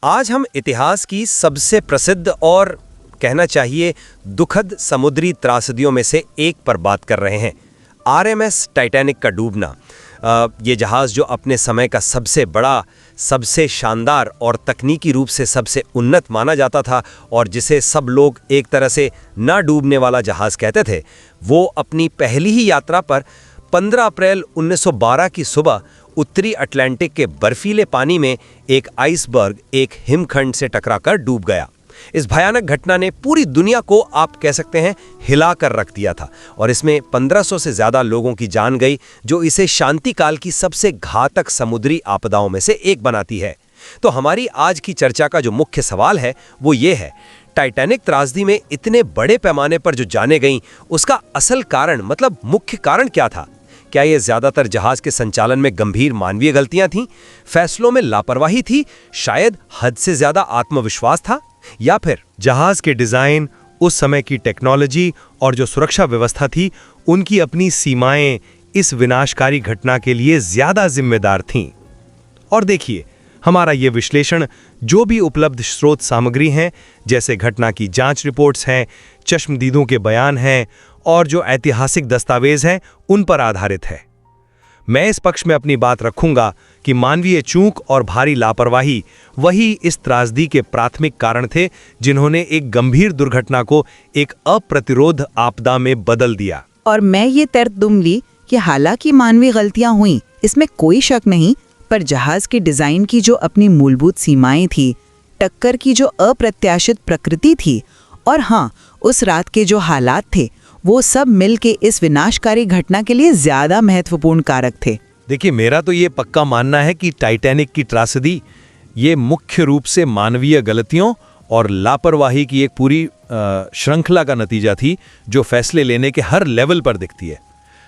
आज हम इतिहास की सबसे प्रसिद्ध और कहना चाहिए दुखद समुद्री त्रासदियों में से एक पर बात कर रहे हैं। आरएमएस टाइटैनिक का डूबना। ये जहाज़ जो अपने समय का सबसे बड़ा, सबसे शानदार और तकनीकी रूप से सबसे उन्नत माना जाता था और जिसे सब लोग एक तरह से ना डूबने वाला जहाज़ कहते थे, वो अपनी पहली ही यात्रा पर 15 अप्रैल 1912 की सुबह उत्तरी अटलांटिक के बर्फीले पानी में एक आइसबर्ग, एक हिमखंड से टकराकर डूब गया। इस भयानक घटना ने पूरी दुनिया को आप कह सकते हैं हिलाकर रख दिया था और इसमें 1500 से ज्यादा लोगों की जान गई, जो इसे शांति काल की सबसे घातक समुद्री आपदाओं में से एक बनाती है। तो हमारी आज की चर्चा का जो मुख्य सवाल है वो ये है, टाइटैनिक त्रासदी में इतने बड़े पैमाने पर जो जाने गईं, उसका असल कारण मतलब मुख्य कारण क्या था? क्या ये ज्यादातर जहाज के संचालन में गंभीर मानवीय गलतियां थीं? फैसलों में लापरवाही थी? शायद हद से ज्यादा आत्मविश्वास था? या फिर जहाज के डिजाइन, उस समय की टेक्नोलॉजी और जो सुरक्षा व्यवस्था थी, उनकी अपनी सीमाएं इस विनाशकारी घटना के लिए ज्यादा जिम्मेदार थीं? और देखिए, हमारा ये विश्लेषण जो भी उपलब्ध स्रोत सामग्री हैं, जैसे घटना की जांच रिपोर्ट्स हैं, चश्मदीदों के बयान हैं और जो ऐतिहासिक दस्तावेज हैं, उन पर आधारित है। मैं इस पक्ष में अपनी बात रखूंगा कि मानवीय चूक और भारी लापरवाही वही इस त्रासदी के प्राथमिक कारण थे, जिन्होंने एक गंभीर दुर्घटना को एक अप्रतिरोध आपदा में बदल दिया। और मैं ये तर्क दूंगी कि हालांकि मानवीय गलतियां हुईं, इसमें कोई शक नहीं, पर जहाज के डिजाइन की जो अपनी मूलभूत सीमाएं थी, टक्कर की जो अप्रत्याशित प्रकृति थी और हाँ, उस रात के जो हालात थे, वो सब मिलके इस विनाशकारी घटना के लिए ज्यादा महत्वपूर्ण कारक थे। देखिए, मेरा तो ये पक्का मानना है कि टाइटैनिक की त्रासदी ये मुख्य रूप से मानवीय गलतियों और लापरवाही की एक पूरी श्रृंखला का नतीजा थी, जो फैसले लेने के हर लेवल पर दिखती है।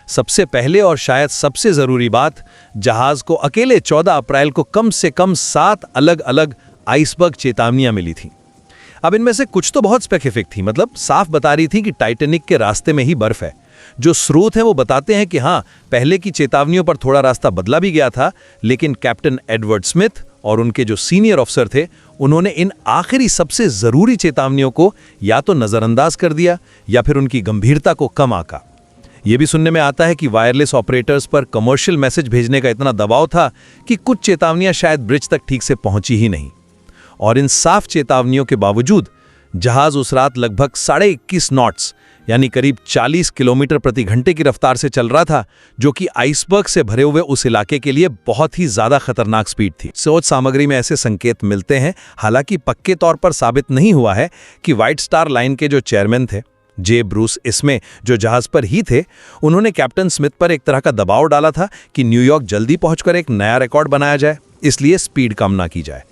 सबसे पहले और शायद सबसे जरूरी बात, जहाज को अकेले 14 अप्रैल को कम से कम 7 अलग अलग आइसबर्ग चेतावनियां मिली थीं। अब इनमें से कुछ तो बहुत स्पेसिफिक थी, मतलब साफ बता रही थी कि टाइटैनिक के रास्ते में ही बर्फ है। जो स्रोत हैं वो बताते हैं कि हाँ, पहले की चेतावनियों पर थोड़ा रास्ता बदला भी गया था, लेकिन कैप्टन एडवर्ड स्मिथ और उनके जो सीनियर अफसर थे, उन्होंने इन आखिरी सबसे जरूरी चेतावनियों को या तो नजरअंदाज कर दिया या फिर उनकी गंभीरता को कम आंका। ये भी सुनने में आता है कि वायरलेस ऑपरेटर्स पर कमर्शियल मैसेज भेजने का इतना दबाव था कि कुछ चेतावनियां शायद ब्रिज तक ठीक से पहुंची ही नहीं। और इन साफ चेतावनियों के बावजूद जहाज उस रात लगभग 21.5 नॉट्स यानी करीब 40 किलोमीटर प्रति घंटे की रफ्तार से चल रहा था, जो कि आइसबर्ग से भरे हुए उस इलाके के लिए बहुत ही ज्यादा खतरनाक स्पीड थी। स्रोत सामग्री में ऐसे संकेत मिलते हैं, हालांकि पक्के तौर पर साबित नहीं हुआ है, कि व्हाइट स्टार लाइन के जो चेयरमैन थे जे ब्रूस इसमें, जो जहाज पर ही थे, उन्होंने कैप्टन स्मिथ पर एक तरह का दबाव डाला था कि न्यूयॉर्क जल्दी पहुंचकर एक नया रिकॉर्ड बनाया जाए, इसलिए स्पीड कम ना की जाए।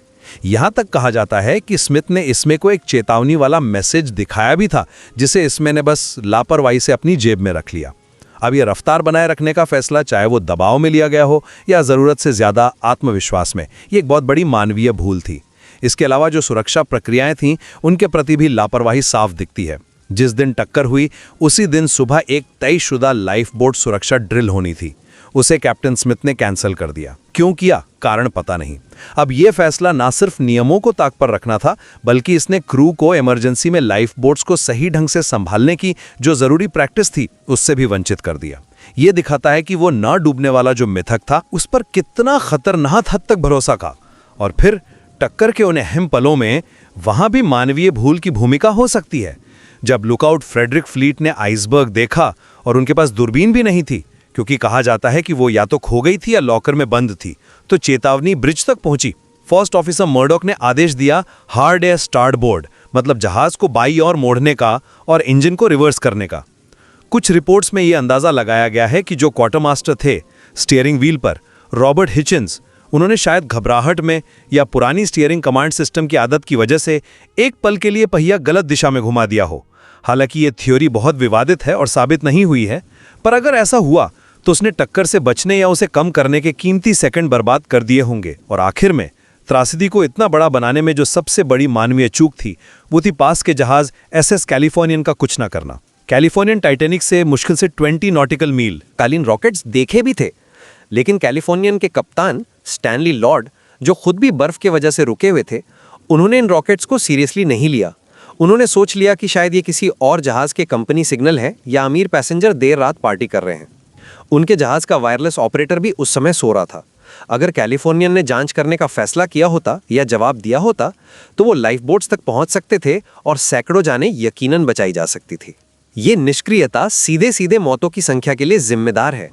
यहां तक कहा जाता है कि स्मिथ ने इसमें को एक चेतावनी वाला मैसेज दिखाया भी था, जिसे इसमें ने बस लापरवाही से अपनी जेब में रख लिया। अब यह रफ्तार बनाए रखने का फैसला, चाहे वो दबाव में लिया गया हो या जरूरत से ज्यादा आत्मविश्वास में, ये एक बहुत बड़ी मानवीय भूल थी। इसके अलावा जो सुरक्षा प्रक्रियाएं थीं, उनके प्रति भी लापरवाही साफ दिखती है। जिस दिन टक्कर हुई, उसी दिन सुबह एक तयशुदा लाइफ बोट सुरक्षा ड्रिल होनी थी, उसे कैप्टन स्मिथ ने कैंसिल कर दिया। क्यों किया, कारण पता नहीं। अब यह फैसला ना सिर्फ नियमों को ताक पर रखना था, बल्कि इसने क्रू को इमरजेंसी में लाइफ बोट्स को सही ढंग से संभालने की जो जरूरी प्रैक्टिस थी, उससे भी वंचित कर दिया। यह दिखाता है कि वो ना डूबने वाला जो मिथक था, उस पर कितना खतरनाक हद तक भरोसा था। और फिर टक्कर के उन अहम पलों में वहां भी मानवीय भूल की भूमिका हो सकती है। जब लुकआउट फ्रेडरिक फ्लीट ने आइसबर्ग देखा और उनके पास दूरबीन भी नहीं थी, क्योंकि कहा जाता है कि वो या तो खो गई थी या लॉकर में बंद थी, तो चेतावनी ब्रिज तक पहुंची। फर्स्ट ऑफिसर मर्डॉक ने आदेश दिया हार्ड एयर स्टार्टबोर्ड, मतलब जहाज को बाई ओर मोड़ने का और इंजन को रिवर्स करने का। कुछ रिपोर्ट्स में यह अंदाजा लगाया गया है कि जो क्वार्टरमास्टर थे स्टीयरिंग व्हील पर, रॉबर्ट हिचिन्स, उन्होंने शायद घबराहट में या पुरानी स्टीयरिंग कमांड सिस्टम की आदत की वजह से एक पल के लिए पहिया गलत दिशा में घुमा दिया हो। हालांकि ये थ्योरी बहुत विवादित है और साबित नहीं हुई है, पर अगर ऐसा हुआ तो उसने टक्कर से बचने या उसे कम करने के कीमती सेकंड बर्बाद कर दिए होंगे। और आखिर में त्रासदी को इतना बड़ा बनाने में जो सबसे बड़ी मानवीय चूक थी, वो थी पास के जहाज एसएस कैलिफोर्नियन का कुछ ना करना। कैलिफोर्नियन टाइटैनिक से मुश्किल से 20 नॉटिकल मील कालीन रॉकेट्स देखे भी थे, लेकिन कैलिफोर्नियन के कप्तान स्टैनली लॉर्ड, जो खुद भी बर्फ के वजह से रुके हुए थे उन्होंने इन रॉकेट्स को सीरियसली नहीं लिया। उन्होंने सोच लिया कि शायद ये किसी और जहाज के कंपनी सिग्नल है या अमीर पैसेंजर देर रात पार्टी कर रहे हैं। उनके जहाज का वायरलेस ऑपरेटर भी उस समय सो रहा था। अगर कैलिफोर्नियन ने जांच करने का फैसला किया होता या जवाब दिया होता तो वो लाइफ बोट्स तक पहुंच सकते थे और सैकड़ों जानें यकीनन बचाई जा सकती थी। ये निष्क्रियता सीधे सीधे मौतों की संख्या के लिए जिम्मेदार है।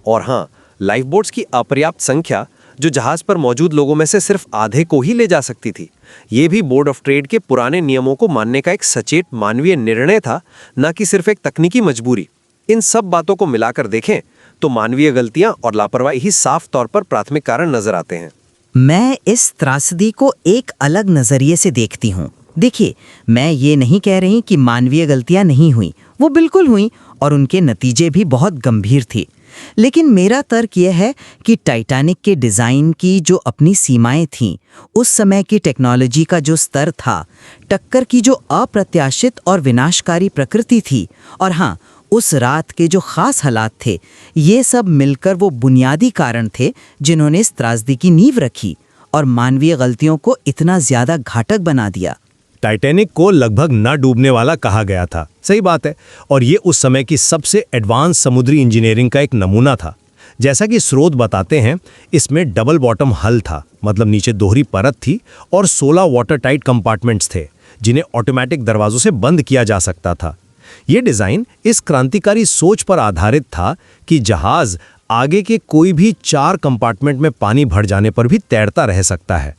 और हाँ, लाइफ बोट्स की अपर्याप्त संख्या जो जहाज पर मौजूद लोगों में से सिर्फ आधे को ही ले जा सकती थी, ये भी बोर्ड ऑफ ट्रेड के पुराने नियमों को मानने का एक सचेत मानवीय निर्णय था, न कि सिर्फ एक तकनीकी मजबूरी। इन सब बातों को मिलाकर देखें तो मानवीय गलतियां और लापरवाही ही साफ तौर पर प्राथमिक कारण नजर आते हैं। मैं इस त्रासदी को एक अलग नजरिए से देखती हूँ। देखिए, मैं ये नहीं कह रही कि मानवीय गलतियां नहीं हुई, वो बिल्कुल हुई और उनके नतीजे भी बहुत गंभीर थे। लेकिन मेरा तर्क यह है कि टाइटैनिक के डिज़ाइन की जो अपनी सीमाएं थीं, उस समय की टेक्नोलॉजी का जो स्तर था, टक्कर की जो अप्रत्याशित और विनाशकारी प्रकृति थी, और हाँ, उस रात के जो खास हालात थे, ये सब मिलकर वो बुनियादी कारण थे जिन्होंने इस त्रासदी की नींव रखी और मानवीय गलतियों को इतना ज़्यादा घातक बना दिया। टाइटैनिक को लगभग न डूबने वाला कहा गया था, सही बात है, और ये उस समय की सबसे एडवांस समुद्री इंजीनियरिंग का एक नमूना था। जैसा कि स्रोत बताते हैं, इसमें डबल बॉटम हल था, मतलब नीचे दोहरी परत थी और 16 वाटर टाइट कंपार्टमेंट्स थे जिन्हें ऑटोमेटिक दरवाजों से बंद किया जा सकता था। ये डिज़ाइन इस क्रांतिकारी सोच पर आधारित था कि जहाज आगे के कोई भी 4 कंपार्टमेंट में पानी भर जाने पर भी तैरता रह सकता है।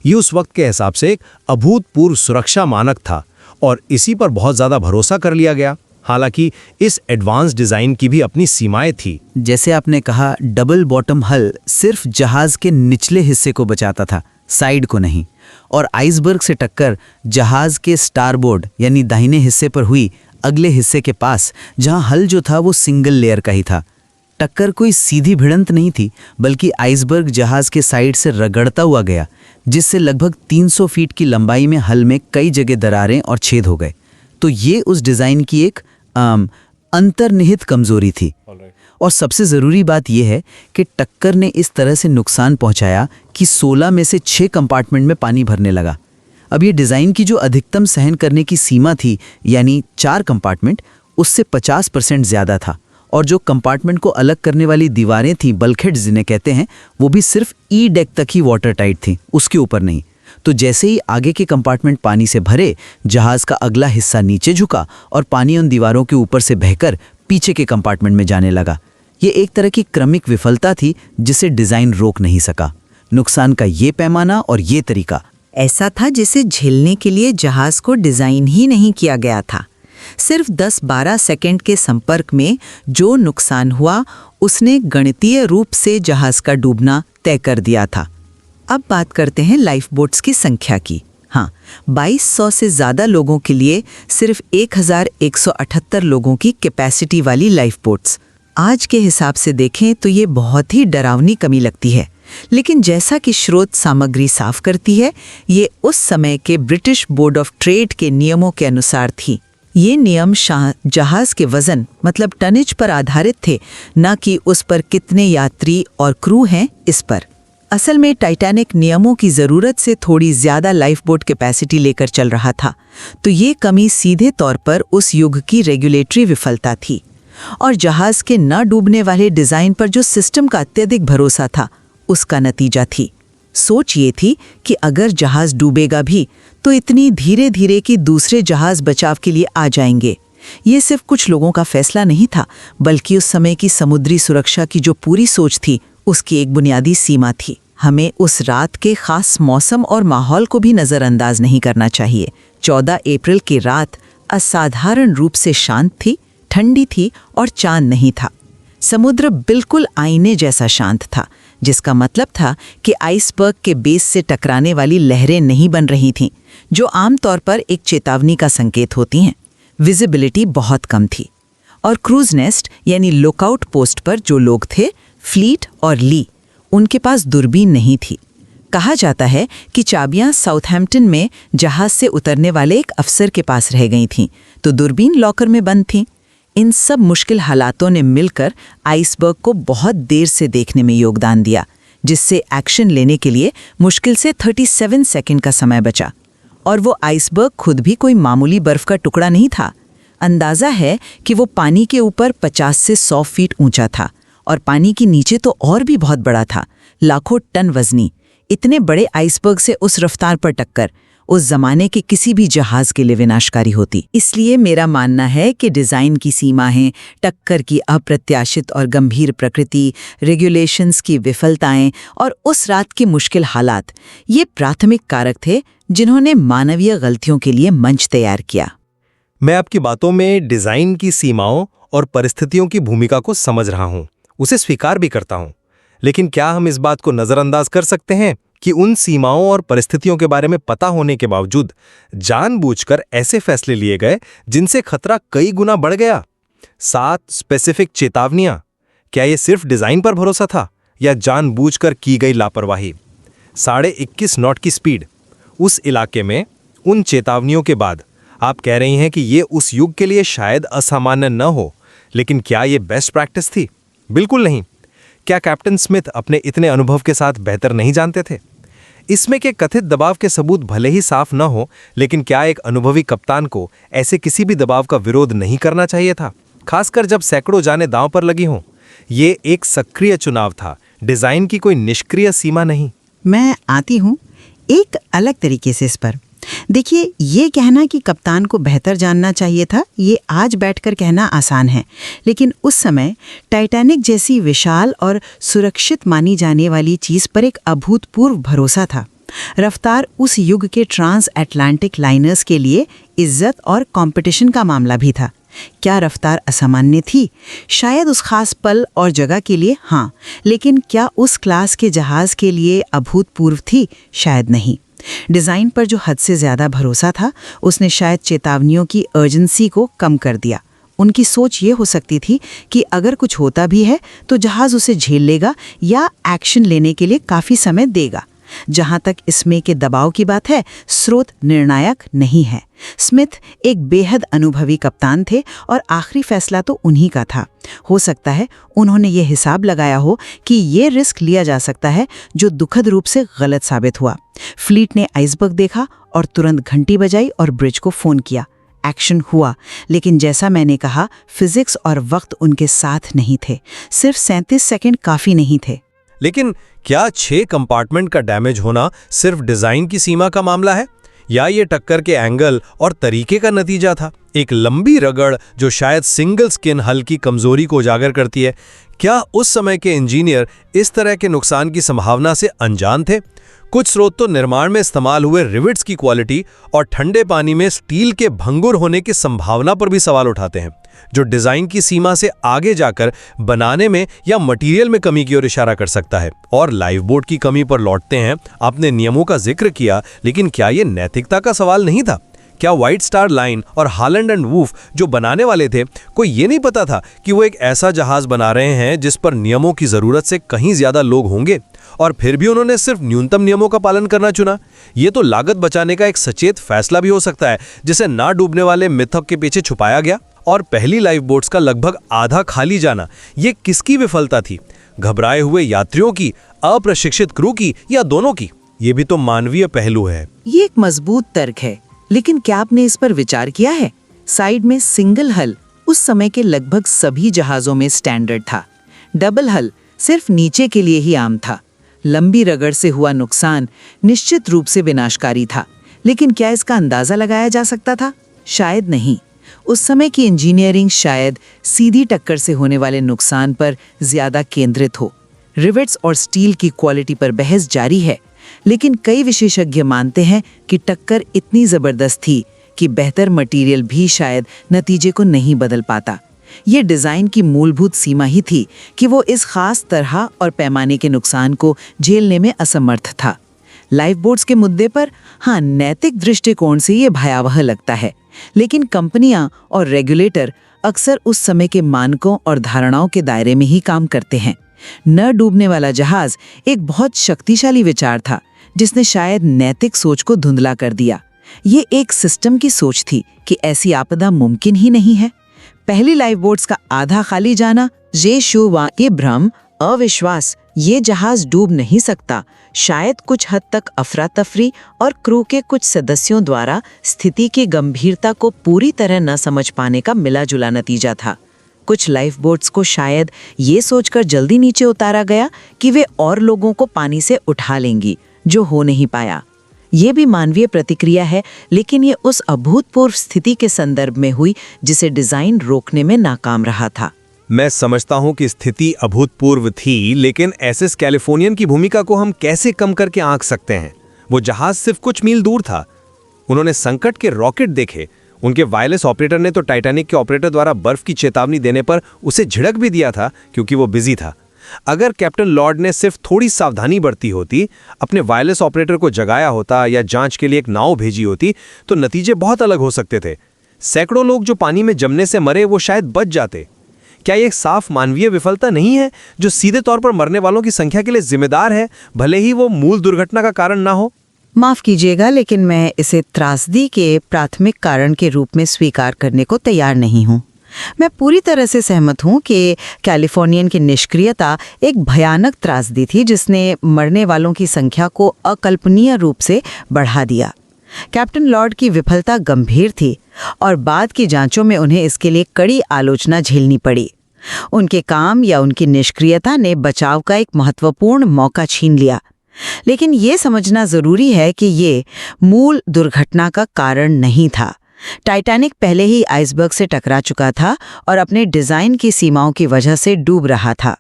ये उस वक्त के हिसाब से एक अभूतपूर्व सुरक्षा मानक था और इसी पर बहुत ज़्यादा भरोसा कर लिया गया। हालांकि इस एडवांस डिज़ाइन की भी अपनी सीमाएं थी। जैसे आपने कहा, डबल बॉटम हल सिर्फ जहाज के निचले हिस्से को बचाता था, साइड को नहीं। और आइसबर्ग से टक्कर जहाज के स्टारबोर्ड यानी दाहिने हिस्से पर हुई, अगले हिस्से के पास, जहां हल जो था वो सिंगल लेयर का ही था। टक्कर कोई सीधी भिड़ंत नहीं थी, बल्कि आइसबर्ग जहाज के साइड से रगड़ता हुआ गया, जिससे लगभग 300 फीट की लंबाई में हल में कई जगह दरारें और छेद हो गए। तो ये उस डिज़ाइन की एक अंतर्निहित कमजोरी थी। और सबसे ज़रूरी बात यह है कि टक्कर ने इस तरह से नुकसान पहुंचाया कि 16 में से 6 कंपार्टमेंट में पानी भरने लगा। अब ये डिज़ाइन की जो अधिकतम सहन करने की सीमा थी, यानी 4 कंपार्टमेंट, उससे 50% ज़्यादा था। और जो कंपार्टमेंट को अलग करने वाली दीवारें थीं, बल्कहेड्स जिन्हें कहते हैं, वो भी सिर्फ ई डेक तक ही वाटर टाइट थी, उसके ऊपर नहीं। तो जैसे ही आगे के कंपार्टमेंट पानी से भरे, जहाज का अगला हिस्सा नीचे झुका और पानी उन दीवारों के ऊपर से बहकर पीछे के कंपार्टमेंट में जाने लगा। ये एक तरह की क्रमिक विफलता थी जिसे डिज़ाइन रोक नहीं सका। नुकसान का ये पैमाना और ये तरीका ऐसा था जिसे झेलने के लिए जहाज को डिज़ाइन ही नहीं किया गया था। सिर्फ 10-12 सेकंड के संपर्क में जो नुकसान हुआ, उसने गणितीय रूप से जहाज का डूबना तय कर दिया था। अब बात करते हैं लाइफ बोट्स की संख्या की। हाँ, 2200 से ज़्यादा लोगों के लिए सिर्फ 1178 लोगों की कैपेसिटी वाली लाइफ बोट्स। आज के हिसाब से देखें तो ये बहुत ही डरावनी कमी लगती है, लेकिन जैसा कि स्रोत सामग्री साफ करती है, ये उस समय के ब्रिटिश बोर्ड ऑफ ट्रेड के नियमों के अनुसार थी। ये नियम जहाज के वजन मतलब टनेज पर आधारित थे, न कि उस पर कितने यात्री और क्रू हैं इस पर। असल में टाइटैनिक नियमों की ज़रूरत से थोड़ी ज़्यादा लाइफ बोट कैपेसिटी लेकर चल रहा था, तो ये कमी सीधे तौर पर उस युग की रेगुलेटरी विफलता थी और जहाज के न डूबने वाले डिज़ाइन पर जो सिस्टम का अत्यधिक भरोसा था, उसका नतीजा थी। सोच ये थी कि अगर जहाज डूबेगा भी तो इतनी धीरे धीरे कि दूसरे जहाज बचाव के लिए आ जाएंगे। ये सिर्फ कुछ लोगों का फैसला नहीं था, बल्कि उस समय की समुद्री सुरक्षा की जो पूरी सोच थी, उसकी एक बुनियादी सीमा थी। हमें उस रात के खास मौसम और माहौल को भी नज़रअंदाज नहीं करना चाहिए। 14 अप्रैल की रात असाधारण रूप से शांत थी, ठंडी थी और चांद नहीं था। समुद्र बिल्कुल आईने जैसा शांत था, जिसका मतलब था कि आइसबर्ग के बेस से टकराने वाली लहरें नहीं बन रही थीं, जो आमतौर पर एक चेतावनी का संकेत होती हैं। विजिबिलिटी बहुत कम थी और क्रूज नेस्ट यानी लुकआउट पोस्ट पर जो लोग थे, फ्लीट और ली, उनके पास दूरबीन नहीं थी। कहा जाता है कि चाबियां साउथहैम्पटन में जहाज से उतरने वाले एक अफसर के पास रह गई थीं, तो दूरबीन लॉकर में बंद थी। इन सब मुश्किल हालातों ने मिलकर आइसबर्ग को बहुत देर से देखने में योगदान दिया, जिससे एक्शन लेने के लिए मुश्किल से 37 सेकंड का समय बचा। और वो आइसबर्ग खुद भी कोई मामूली बर्फ का टुकड़ा नहीं था। अंदाजा है कि वो पानी के ऊपर 50 से 100 फीट ऊंचा था और पानी के नीचे तो और भी बहुत बड़ा था, लाखों टन वजनी। इतने बड़े आइसबर्ग से उस रफ्तार पर टक्कर उस जमाने के किसी भी जहाज के लिए विनाशकारी होती। इसलिए मेरा मानना है कि डिजाइन की सीमाएं, टक्कर की अप्रत्याशित और गंभीर प्रकृति, रेगुलेशंस की विफलताएं और उस रात के मुश्किल हालात, ये प्राथमिक कारक थे जिन्होंने मानवीय गलतियों के लिए मंच तैयार किया। मैं आपकी बातों में डिजाइन की सीमाओं और परिस्थितियों की भूमिका को समझ रहा हूं, उसे स्वीकार भी करता हूं। लेकिन क्या हम इस बात को नजरअंदाज कर सकते हैं कि उन सीमाओं और परिस्थितियों के बारे में पता होने के बावजूद जानबूझकर ऐसे फैसले लिए गए जिनसे खतरा कई गुना बढ़ गया? 7 स्पेसिफिक चेतावनियां, क्या ये सिर्फ डिजाइन पर भरोसा था या जानबूझकर की गई लापरवाही? 21.5 नॉट की स्पीड उस इलाके में, उन चेतावनियों के बाद आप कह रही हैं कि ये उस युग के लिए शायद असामान्य न हो, लेकिन क्या ये बेस्ट प्रैक्टिस थी? बिल्कुल नहीं। क्या कैप्टन स्मिथ अपने इतने अनुभव के साथ बेहतर नहीं जानते थे? इसमें के कथित दबाव के सबूत भले ही साफ न हो, लेकिन क्या एक अनुभवी कप्तान को ऐसे किसी भी दबाव का विरोध नहीं करना चाहिए था, खासकर जब सैकड़ों जानें दांव पर लगी हों? ये एक सक्रिय चुनाव था, डिजाइन की कोई निष्क्रिय सीमा नहीं। मैं आती हूँ एक अलग तरीके से इस पर। देखिए, ये कहना कि कप्तान को बेहतर जानना चाहिए था, ये आज बैठकर कहना आसान है, लेकिन उस समय टाइटैनिक जैसी विशाल और सुरक्षित मानी जाने वाली चीज़ पर एक अभूतपूर्व भरोसा था। रफ्तार उस युग के ट्रांस अटलांटिक लाइनर्स के लिए इज्जत और कंपटीशन का मामला भी था। क्या रफ्तार असामान्य थी? शायद उस खास पल और जगह के लिए हाँ, लेकिन क्या उस क्लास के जहाज़ के लिए अभूतपूर्व थी? शायद नहीं। डिज़ाइन पर जो हद से ज़्यादा भरोसा था, उसने शायद चेतावनियों की अर्जेंसी को कम कर दिया। उनकी सोच ये हो सकती थी कि अगर कुछ होता भी है तो जहाज़ उसे झेल लेगा या एक्शन लेने के लिए काफ़ी समय देगा। जहाँ तक इसमें के दबाव की बात है, स्रोत निर्णायक नहीं है। स्मिथ एक बेहद अनुभवी कप्तान थे और आखिरी फैसला तो उन्हीं का था। हो सकता है उन्होंने ये हिसाब लगाया हो कि ये रिस्क लिया जा सकता है, जो दुखद रूप से गलत साबित हुआ। फ्लीट ने आइसबर्ग देखा और तुरंत घंटी बजाई और ब्रिज को फ़ोन किया। एक्शन हुआ, लेकिन जैसा मैंने कहा, फिजिक्स और वक्त उनके साथ नहीं थे। सिर्फ 37 सेकंड काफ़ी नहीं थे। लेकिन क्या 6 कंपार्टमेंट का डैमेज होना सिर्फ डिजाइन की सीमा का मामला है, या ये टक्कर के एंगल और तरीके का नतीजा था? एक लंबी रगड़ जो शायद सिंगल स्किन हल की कमजोरी को उजागर करती है। क्या उस समय के इंजीनियर इस तरह के नुकसान की संभावना से अनजान थे? कुछ स्रोत तो निर्माण में इस्तेमाल हुए रिविट्स की क्वालिटी और ठंडे पानी में स्टील के भंगुर होने की संभावना पर भी सवाल उठाते हैं, जो डिजाइन की सीमा से आगे जाकर बनाने में या मटेरियल में कमी की ओर इशारा कर सकता है। और लाइफ बोट की कमी पर लौटते हैं। आपने नियमों का जिक्र किया, लेकिन क्या यह नैतिकता का सवाल नहीं था? क्या व्हाइट स्टार लाइन और हॉलैंड एंड वूफ जो बनाने वाले थे, कोई ये नहीं पता था कि वो एक ऐसा जहाज बना रहे हैं जिस पर नियमों की जरूरत से कहीं ज्यादा लोग होंगे, और फिर भी उन्होंने सिर्फ न्यूनतम नियमों का पालन करना चुना? ये तो लागत बचाने का एक सचेत फैसला भी हो सकता है, जिसे ना डूबने वाले मिथक के पीछे छुपाया गया। और पहली लाइफ बोट्स का लगभग आधा खाली जाना, ये किसकी विफलता थी? घबराए हुए यात्रियों की, अप्रशिक्षित क्रू की, या दोनों की? ये भी तो मानवीय पहलू है। ये एक मजबूत तर्क है, लेकिन क्या आपने इस पर विचार किया है? साइड में सिंगल हल उस समय के लगभग सभी जहाजों में स्टैंडर्ड था। डबल हल सिर्फ नीचे के लिए ही आम था। लंबी रगड़ से हुआ नुकसान निश्चित रूप से विनाशकारी था, लेकिन क्या इसका अंदाजा लगाया जा सकता था? शायद नहीं। उस समय की इंजीनियरिंग शायद सीधी टक्कर से होने वाले नुकसान पर ज्यादा केंद्रित हो। रिवेट्स और स्टील की क्वालिटी पर बहस जारी है, लेकिन कई विशेषज्ञ मानते हैं कि टक्कर इतनी जबरदस्त थी कि बेहतर मटेरियल भी शायद नतीजे को नहीं बदल पाता। ये डिज़ाइन की मूलभूत सीमा ही थी कि वो इस खास तरह और पैमाने के नुकसान को झेलने में असमर्थ था। लाइफ बोट्स के मुद्दे पर हाँ, नैतिक दृष्टिकोण से ये भयावह लगता है, लेकिन कंपनियां और रेगुलेटर अक्सर उस समय के मानकों और धारणाओं के दायरे में ही काम करते हैं। न डूबने वाला जहाज एक बहुत शक्तिशाली विचार था, जिसने शायद नैतिक सोच को धुंधला कर दिया। ये एक सिस्टम की सोच थी कि ऐसी आपदा मुमकिन ही नहीं है। पहली लाइफ बोट्स का आधा खाली जाना, ये शो के भ्रम, अविश्वास, ये जहाज डूब नहीं सकता, शायद कुछ हद तक अफरा तफरी और क्रू के कुछ सदस्यों द्वारा स्थिति की गंभीरता को पूरी तरह न समझ पाने का मिला जुला नतीजा था। कुछ लाइफ बोट्स को शायद ये सोचकर जल्दी नीचे उतारा गया कि वे और लोगों को पानी से उठा लेंगी, जो हो नहीं पाया। ये भी मानवीय प्रतिक्रिया है, लेकिन ये उस अभूतपूर्व स्थिति के संदर्भ में हुई जिसे डिजाइन रोकने में नाकाम रहा था। मैं समझता हूं कि स्थिति अभूतपूर्व थी, लेकिन एसएस कैलिफोर्नियन की भूमिका को हम कैसे कम करके आंक सकते हैं? वो जहाज सिर्फ कुछ मील दूर था। उन्होंने संकट के रॉकेट देखे। उनके वायरलेस ऑपरेटर ने तो टाइटैनिक के ऑपरेटर द्वारा बर्फ की चेतावनी देने पर उसे झिड़क भी दिया था, क्योंकि वो बिजी था। अगर कैप्टन लॉर्ड ने सिर्फ थोड़ी सावधानी बरती होती, अपने वायरलेस ऑपरेटर को जगाया होता या जांच के लिए एक नाव भेजी होती, तो नतीजे बहुत अलग हो सकते थे। सैकड़ों लोग जो पानी में जमने से मरे, वो शायद बच जाते। क्या ये एक साफ मानवीय विफलता नहीं है, जो सीधे तौर पर मरने वालों की संख्या के लिए जिम्मेदार है, भले ही वो मूल दुर्घटना का कारण ना हो? माफ कीजिएगा, लेकिन मैं इसे त्रासदी के प्राथमिक कारण के रूप में स्वीकार करने को तैयार नहीं हूँ। मैं पूरी तरह से सहमत हूँ कि कैलिफोर्नियन की निष्क्रियता एक भयानक त्रासदी थी, जिसने मरने वालों की संख्या को अकल्पनीय रूप से बढ़ा दिया। कैप्टन लॉर्ड की विफलता गंभीर थी और बाद की जांचों में उन्हें इसके लिए कड़ी आलोचना झेलनी पड़ी। उनके काम या उनकी निष्क्रियता ने बचाव का एक महत्वपूर्ण मौका छीन लिया। लेकिन ये समझना जरूरी है कि ये मूल दुर्घटना का कारण नहीं था। टाइटैनिक पहले ही आइसबर्ग से टकरा चुका था और अपने डिजाइन की सीमाओं की वजह से डूब रहा था।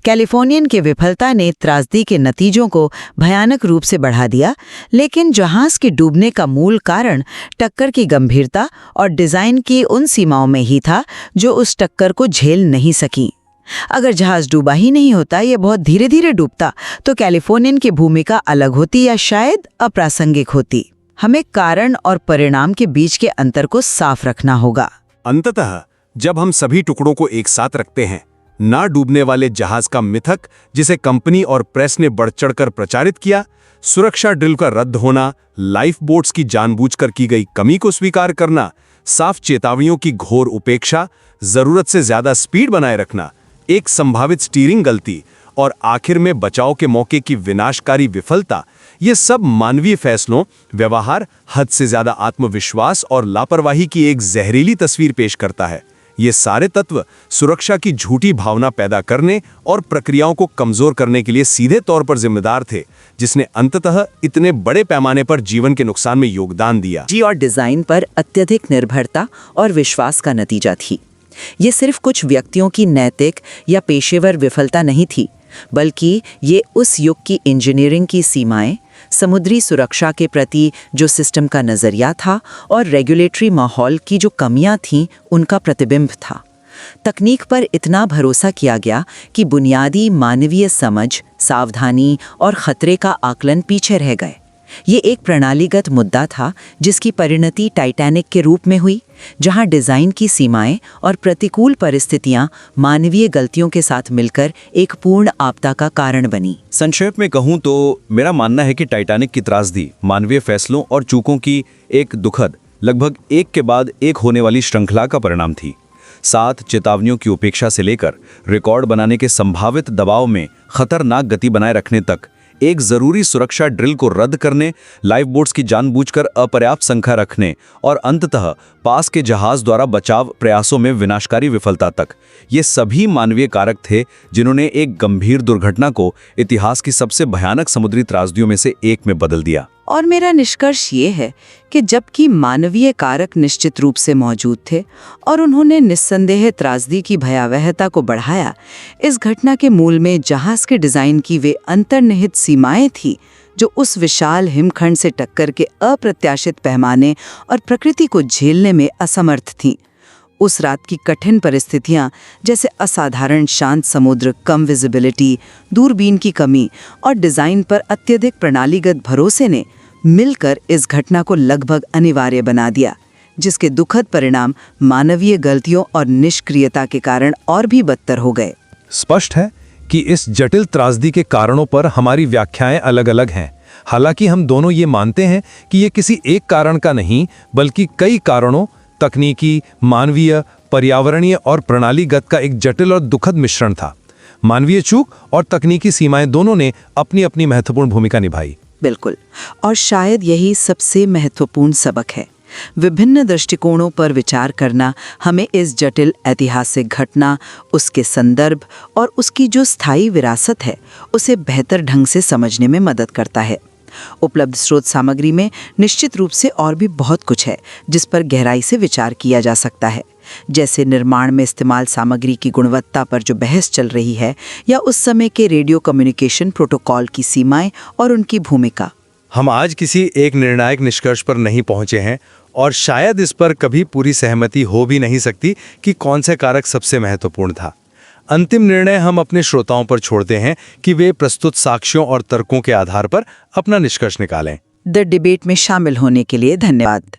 कैलिफोर्नियन की विफलता ने त्रासदी के नतीजों को भयानक रूप से बढ़ा दिया, लेकिन जहाज के डूबने का मूल कारण टक्कर की गंभीरता और डिजाइन की उन सीमाओं में ही था जो उस टक्कर को झेल नहीं सकी। अगर जहाज डूबा ही नहीं होता, ये बहुत धीरे धीरे डूबता, तो कैलिफोर्नियन की भूमिका अलग होती या शायद अप्रासंगिक होती। हमें कारण और परिणाम के बीच के अंतर को साफ रखना होगा। अंततः जब हम सभी टुकड़ों को एक साथ रखते हैं, ना डूबने वाले जहाज का मिथक जिसे कंपनी और प्रेस ने बढ़ चढ़कर प्रचारित किया, सुरक्षा ड्रिल का रद्द होना, लाइफ बोट्स की जानबूझकर की गई कमी को स्वीकार करना, साफ चेतावनियों की घोर उपेक्षा, जरूरत से ज्यादा स्पीड बनाए रखना, एक संभावित स्टीयरिंग गलती और आखिर में बचाव के मौके की विनाशकारी विफलता, ये सब मानवीय फैसलों, व्यवहार, हद से ज्यादा आत्मविश्वास और लापरवाही की एक जहरीली तस्वीर पेश करता है। ये सारे तत्व सुरक्षा की झूठी भावना पैदा करने और प्रक्रियाओं को कमजोर करने के लिए सीधे तौर पर जिम्मेदार थे, जिसने अंततः इतने बड़े पैमाने पर जीवन के नुकसान में योगदान दिया। जी और डिजाइन पर अत्यधिक निर्भरता और विश्वास का नतीजा थी। ये सिर्फ कुछ व्यक्तियों की नैतिक या पेशेवर विफलता नहीं थी, बल्कि ये उस युग की इंजीनियरिंग की सीमाएं, समुद्री सुरक्षा के प्रति जो सिस्टम का नजरिया था और रेगुलेटरी माहौल की जो कमियां थीं, उनका प्रतिबिंब था। तकनीक पर इतना भरोसा किया गया कि बुनियादी मानवीय समझ, सावधानी और खतरे का आकलन पीछे रह गए। ये एक प्रणालीगत मुद्दा था जिसकी परिणति टाइटैनिक के रूप में हुई, जहां डिजाइन की सीमाएं और प्रतिकूल परिस्थितियां मानवीय गलतियों के साथ मिलकर एक पूर्ण आपदा का कारण बनी। संक्षेप में कहूं तो मेरा मानना है कि टाइटैनिक की त्रासदी मानवीय फैसलों और चूकों की एक दुखद, लगभग एक के बाद एक होने वाली श्रृंखला का परिणाम थी। 7 चेतावनियों की उपेक्षा से लेकर रिकॉर्ड बनाने के संभावित दबाव में खतरनाक गति बनाए रखने तक, एक जरूरी सुरक्षा ड्रिल को रद्द करने, लाइफ बोट्स की जानबूझकर अपर्याप्त संख्या रखने और अंततः पास के जहाज द्वारा बचाव प्रयासों में विनाशकारी विफलता तक, ये सभी मानवीय कारक थे जिन्होंने एक गंभीर दुर्घटना को इतिहास की सबसे भयानक समुद्री त्रासदियों में से एक में बदल दिया। और मेरा निष्कर्ष ये है कि जबकि मानवीय कारक निश्चित रूप से मौजूद थे और उन्होंने निस्संदेह त्रासदी की भयावहता को बढ़ाया, इस घटना के मूल में जहाज के डिजाइन की वे अंतर्निहित सीमाएं थी जो उस विशाल हिमखंड से टक्कर के अप्रत्याशित पैमाने और प्रकृति को झेलने में असमर्थ थीं। उस रात की कठिन परिस्थितियां, जैसे असाधारण शांत समुद्र, कम विजिबिलिटी, दूरबीन की कमी और डिजाइन पर अत्यधिक प्रणालीगत भरोसे ने मिलकर इस घटना को लगभग अनिवार्य बना दिया, जिसके दुखद परिणाम मानवीय गलतियों और निष्क्रियता के कारण और भी बदतर हो गए। स्पष्ट है कि इस जटिल त्रासदी के कारणों पर हमारी व्याख्याएं अलग-अलग हैं। हालांकि हम दोनों ये मानते हैं कि ये किसी एक कारण का नहीं, बल्कि कई कारणों, तकनीकी, मानवीय, पर्यावरणीय और प्रणालीगत का एक जटिल और दुखद मिश्रण था। मानवीय चूक और तकनीकी सीमाएं दोनों ने अपनी अपनी महत्वपूर्ण भूमिका निभाई। बिल्कुल, और शायद यही सबसे महत्वपूर्ण सबक है। विभिन्न दृष्टिकोणों पर विचार करना हमें इस जटिल ऐतिहासिक घटना, उसके संदर्भ और उसकी जो स्थायी विरासत है, उसे बेहतर ढंग से समझने में मदद करता है। उपलब्ध स्रोत सामग्री में निश्चित रूप से और भी बहुत कुछ है जिस पर गहराई से विचार किया जा सकता है, जैसे निर्माण में इस्तेमाल सामग्री की गुणवत्ता पर जो बहस चल रही है, या उस समय के रेडियो कम्युनिकेशन प्रोटोकॉल की सीमाएं और उनकी भूमिका। हम आज किसी एक निर्णायक निष्कर्ष पर नहीं पहुंचे हैं और शायद इस पर कभी पूरी सहमति हो भी नहीं सकती कि कौन से कारक सबसे महत्वपूर्ण था। अंतिम निर्णय हम अपने श्रोताओं पर छोड़ते हैं कि वे प्रस्तुत साक्ष्यों और तर्कों के आधार पर अपना निष्कर्ष निकालें। द डिबेट में शामिल होने के लिए धन्यवाद।